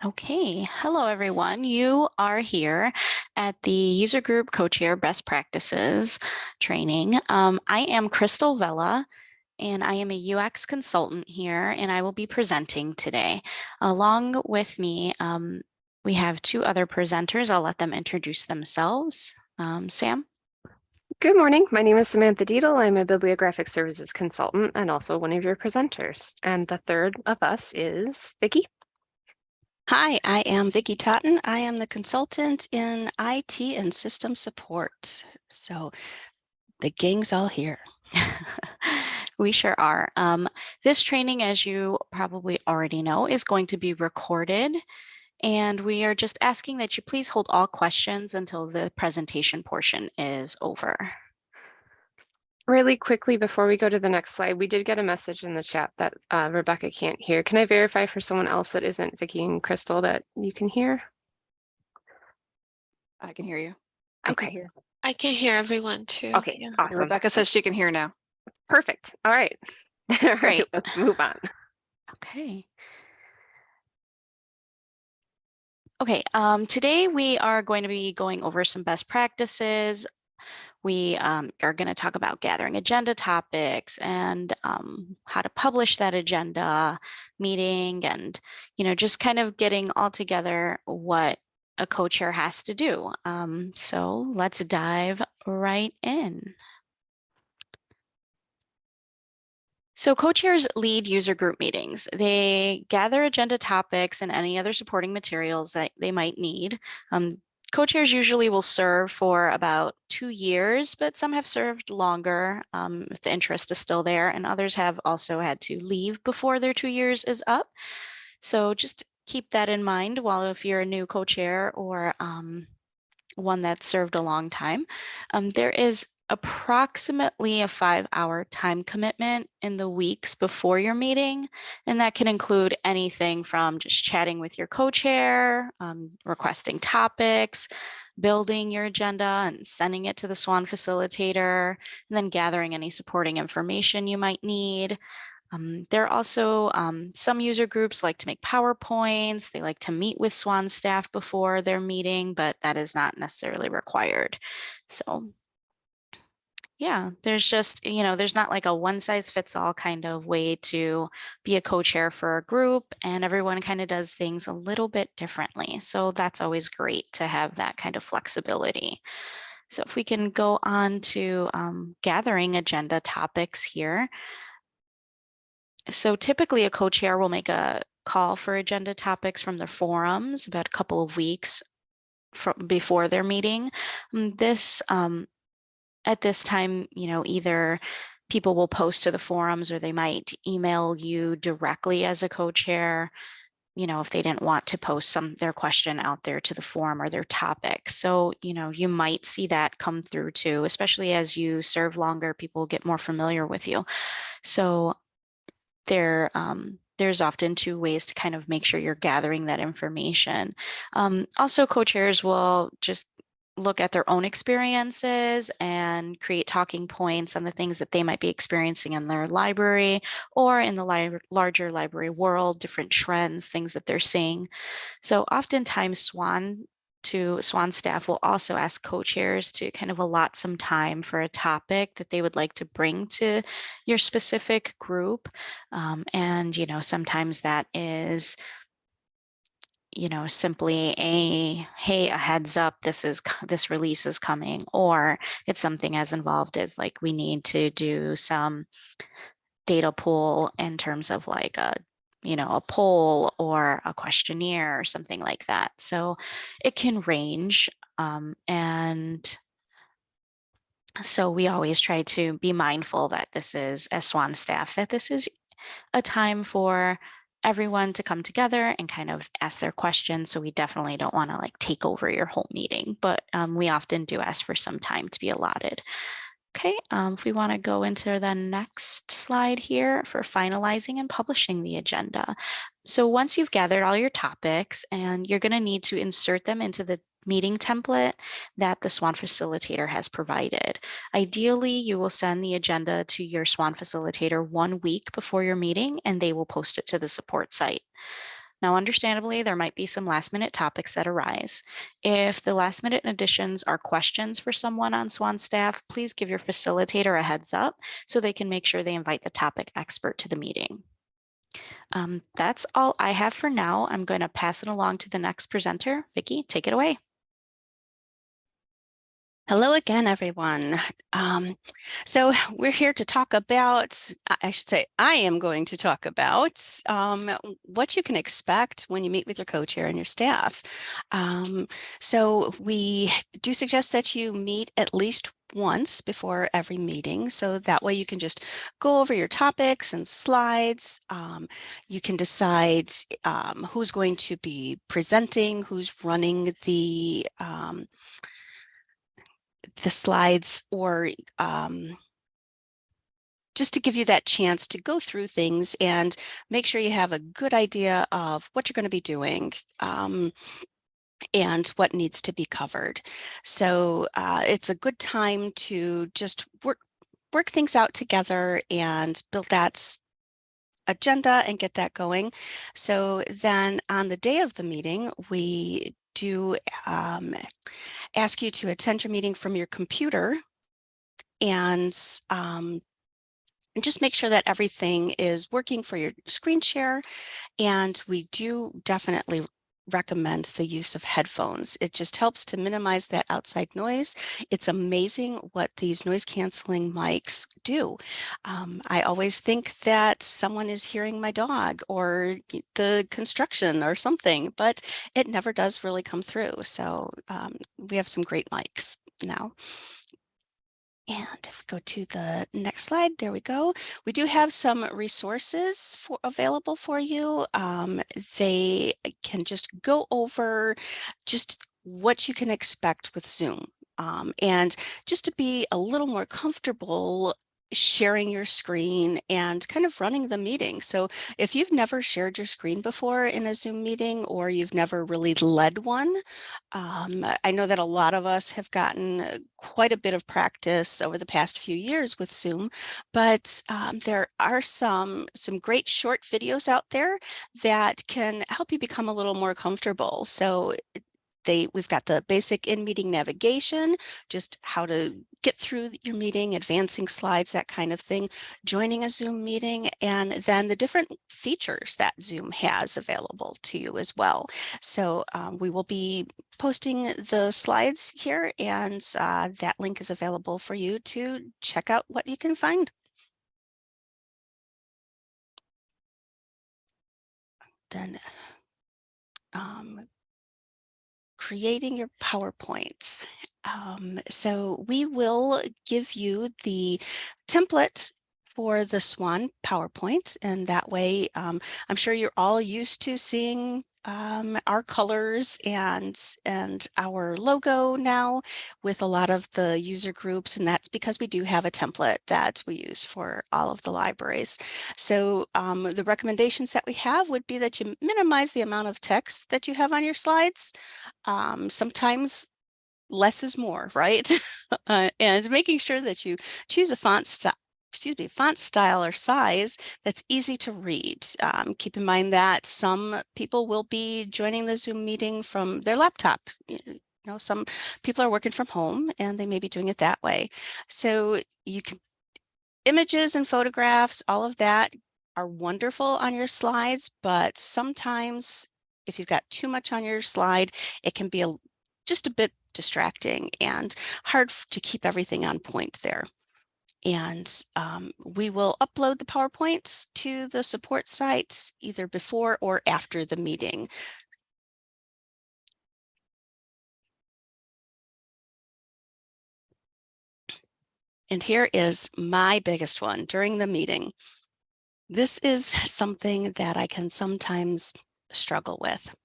Okay, hello everyone. You are here at the User Group Co-Chair Best Practices training. I am Crystal Vella, and I am a UX consultant here, and I will be presenting today. Along with me, we have two other presenters. I'll let them introduce themselves. Sam? Good morning. My name is Samantha Deedle. I'm a bibliographic services consultant and also one of your presenters. And the third of us is Vicki. Hi, I am Vicki Totten. I am the consultant in IT and system support. So the gang's all here. We sure are. This training, as you probably already know, is going to be recorded, and we are just asking that you please hold all questions until the presentation portion is over. Really quickly before we go to the next slide, we did get a message in the chat that Rebecca can't hear. Can I verify for someone else that isn't Vicki and Crystal that you can hear? I can hear you. Okay. I can hear everyone too. Okay, Yeah. awesome. Rebecca says she can hear now. Perfect. All right. All right, Great. let's move on. Okay. Okay, today we are going to be going over some best practices. We are going to talk about gathering agenda topics and how to publish that agenda meeting, and just kind of getting all together what a co-chair has to do. So let's dive right in. So co-chairs lead user group meetings. They gather agenda topics and any other supporting materials that they might need. Co-chairs usually will serve for about 2 years, but some have served longer if the interest is still there, and others have also had to leave before their 2 years is up. So just keep that in mind while if you're a new co-chair or one that's served a long time. There is approximately a 5-hour time commitment in the weeks before your meeting, and that can include anything from just chatting with your co-chair, requesting topics, building your agenda and sending it to the SWAN facilitator, and then gathering any supporting information you might need. There are also some user groups like to make PowerPoints. They like to meet with SWAN staff before their meeting, but that is not necessarily required. So yeah, there's just, there's not like a one size fits all kind of way to be a co-chair for a group, and everyone kind of does things a little bit differently. So that's always great to have that kind of flexibility. So if we can go on to gathering agenda topics here. So typically a co-chair will make a call for agenda topics from the forums about a couple of weeks before their meeting. This at this time, either people will post to the forums or they might email you directly as a co-chair, if they didn't want to post their question out there to the forum or their topic. So, you might see that come through too, especially as you serve longer, people get more familiar with you. So there's often two ways to kind of make sure you're gathering that information. Also, co-chairs will just look at their own experiences and create talking points on the things that they might be experiencing in their library or in the larger library world, different trends, things that they're seeing. So oftentimes SWAN staff will also ask co-chairs to kind of allot some time for a topic that they would like to bring to your specific group. And, sometimes that is, simply hey, a heads up, this release is coming, or it's something as involved as like we need to do some data pool in terms of like a poll or a questionnaire or something like that. So it can range. And so we always try to be mindful that this is, as SWAN staff, that this is a time for everyone to come together and kind of ask their questions. So we definitely don't want to like take over your whole meeting, but we often do ask for some time to be allotted. Okay, if we want to go into the next slide here for finalizing and publishing the agenda. So once you've gathered all your topics, and you're going to need to insert them into the meeting template that the SWAN facilitator has provided. Ideally, you will send the agenda to your SWAN facilitator 1 week before your meeting, and they will post it to the support site. Now, understandably, there might be some last minute topics that arise. If the last minute additions are questions for someone on SWAN staff, please give your facilitator a heads up so they can make sure they invite the topic expert to the meeting. That's all I have for now. I'm going to pass it along to the next presenter. Vicki, take it away. Hello again, everyone. So we're here to talk about, I should say, I am going to talk about what you can expect when you meet with your co-chair and your staff. So we do suggest that you meet at least once before every meeting. So that way you can just go over your topics and slides. You can decide who's going to be presenting, who's running the slides, or just to give you that chance to go through things and make sure you have a good idea of what you're going to be doing and what needs to be covered. So it's a good time to just work things out together and build that agenda and get that going. So then on the day of the meeting, we do ask you to attend your meeting from your computer and just make sure that everything is working for your screen share. And we do definitely recommend the use of headphones. It just helps to minimize that outside noise. It's amazing what these noise canceling mics do. I always think that someone is hearing my dog or the construction or something, but it never does really come through. So we have some great mics now. And if we go to the next slide, there we go. We do have some resources available for you. They can just go over just what you can expect with Zoom. And just to be a little more comfortable sharing your screen and kind of running the meeting. So if you've never shared your screen before in a Zoom meeting, or you've never really led one, I know that a lot of us have gotten quite a bit of practice over the past few years with Zoom, but there are some great short videos out there that can help you become a little more comfortable. So we've got the basic in-meeting navigation, just how to get through your meeting, advancing slides, that kind of thing, joining a Zoom meeting, and then the different features that Zoom has available to you as well. So we will be posting the slides here, and that link is available for you to check out what you can find. Then creating your PowerPoints. So we will give you the template for the SWAN PowerPoint, and that way I'm sure you're all used to seeing our colors and our logo now with a lot of the user groups, and that's because we do have a template that we use for all of the libraries. So the recommendations that we have would be that you minimize the amount of text that you have on your slides. Sometimes less is more, right? And making sure that you choose a font style or size that's easy to read. Keep in mind that some people will be joining the Zoom meeting from their laptop. You know, some people are working from home and they may be doing it that way. So you can, images and photographs, all of that are wonderful on your slides, but sometimes if you've got too much on your slide, it can be just a bit distracting and hard to keep everything on point there. And we will upload the PowerPoints to the support sites either before or after the meeting. And here is my biggest one during the meeting. This is something that I can sometimes struggle with.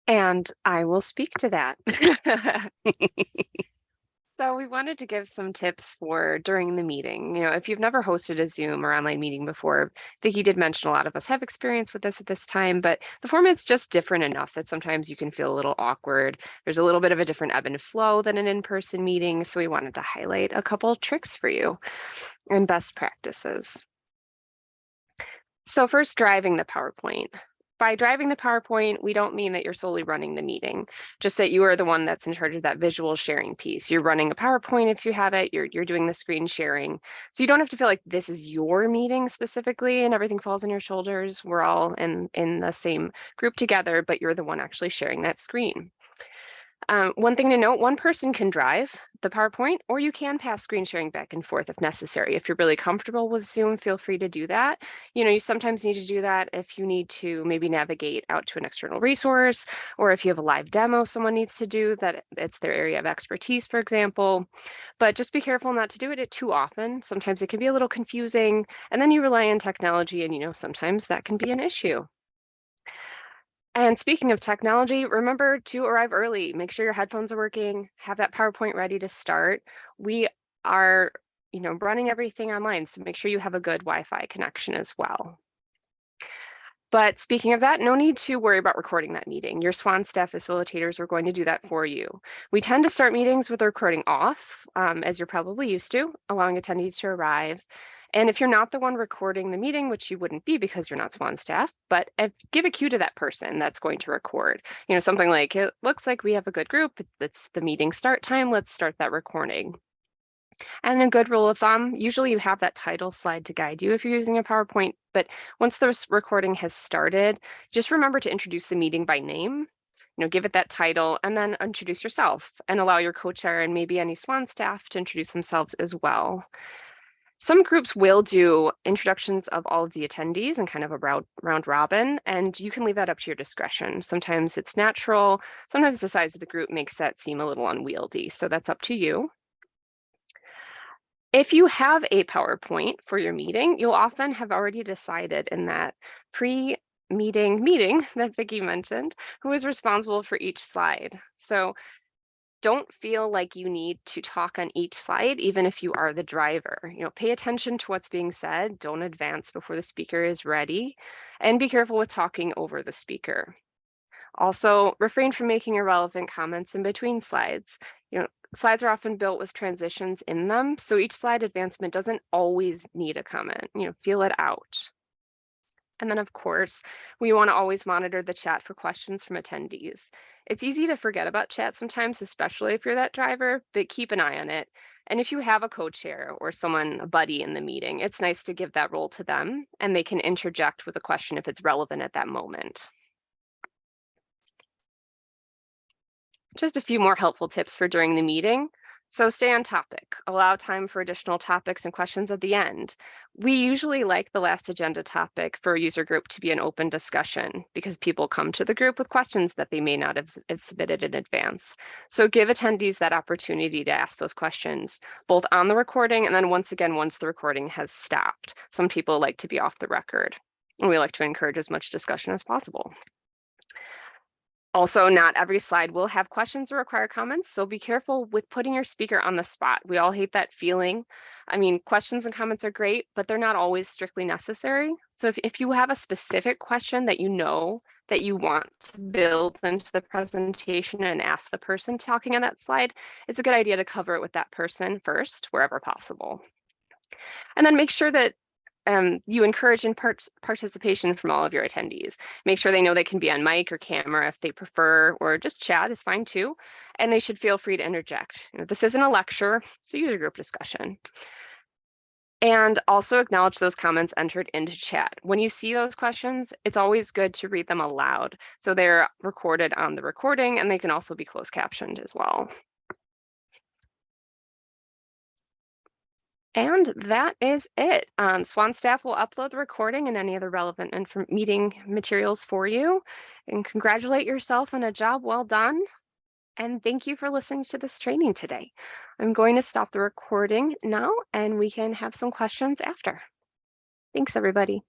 And I will speak to that. So we wanted to give some tips for during the meeting. You know, if you've never hosted a Zoom or online meeting before, Vicki did mention a lot of us have experience with this at this time, but the format's just different enough that sometimes you can feel a little awkward. There's a little bit of a different ebb and flow than an in-person meeting. So we wanted to highlight a couple tricks for you and best practices. So first, driving the PowerPoint. By driving the PowerPoint, we don't mean that you're solely running the meeting, just that you are the one that's in charge of that visual sharing piece. You're running a PowerPoint if you have it, you're doing the screen sharing. So you don't have to feel like this is your meeting specifically and everything falls on your shoulders. We're all in the same group together, but you're the one actually sharing that screen. One thing to note, one person can drive the PowerPoint, or you can pass screen sharing back and forth if necessary. If you're really comfortable with Zoom, feel free to do that. You sometimes need to do that if you need to maybe navigate out to an external resource, or if you have a live demo someone needs to do that it's their area of expertise, for example. But just be careful not to do it too often. Sometimes it can be a little confusing, and then you rely on technology, and sometimes that can be an issue. And speaking of technology, remember to arrive early. Make sure your headphones are working, have that PowerPoint ready to start. We are, running everything online, so make sure you have a good Wi-Fi connection as well. But speaking of that, no need to worry about recording that meeting. Your SWAN staff facilitators are going to do that for you. We tend to start meetings with the recording off, as you're probably used to, allowing attendees to arrive. And if you're not the one recording the meeting, which you wouldn't be because you're not SWAN staff, but give a cue to that person that's going to record. Something like, it looks like we have a good group. It's the meeting start time. Let's start that recording. And a good rule of thumb, usually you have that title slide to guide you if you're using a PowerPoint, but once the recording has started, just remember to introduce the meeting by name, give it that title, and then introduce yourself and allow your co-chair and maybe any SWAN staff to introduce themselves as well. Some groups will do introductions of all of the attendees and kind of a round robin, and you can leave that up to your discretion. Sometimes it's natural, sometimes the size of the group makes that seem a little unwieldy, so that's up to you. If you have a PowerPoint for your meeting, you'll often have already decided in that pre-meeting meeting that Vicki mentioned, who is responsible for each slide. So don't feel like you need to talk on each slide, even if you are the driver. Pay attention to what's being said. Don't advance before the speaker is ready, and be careful with talking over the speaker. Also, refrain from making irrelevant comments in between slides. Slides are often built with transitions in them, so each slide advancement doesn't always need a comment. Feel it out. And then, of course, we want to always monitor the chat for questions from attendees. It's easy to forget about chat sometimes, especially if you're that driver, but keep an eye on it. And if you have a co-chair or a buddy in the meeting, it's nice to give that role to them, and they can interject with a question if it's relevant at that moment. Just a few more helpful tips for during the meeting. So stay on topic, allow time for additional topics and questions at the end. We usually like the last agenda topic for a user group to be an open discussion because people come to the group with questions that they may not have submitted in advance. So give attendees that opportunity to ask those questions, both on the recording and then once the recording has stopped. Some people like to be off the record, and we like to encourage as much discussion as possible. Also, not every slide will have questions or require comments, so be careful with putting your speaker on the spot. We all hate that feeling. I mean, questions and comments are great, but they're not always strictly necessary. So if you have a specific question that you know that you want to build into the presentation and ask the person talking on that slide, it's a good idea to cover it with that person first, wherever possible. And then make sure that you encourage participation from all of your attendees. Make sure they know they can be on mic or camera if they prefer, or just chat is fine too. And they should feel free to interject. This isn't a lecture, it's a user group discussion. And also acknowledge those comments entered into chat. When you see those questions, it's always good to read them aloud. So they're recorded on the recording, and they can also be closed captioned as well. And that is it. SWAN staff will upload the recording and any other relevant meeting materials for you. And congratulate yourself on a job well done. And thank you for listening to this training today. I'm going to stop the recording now, and we can have some questions after. Thanks, everybody.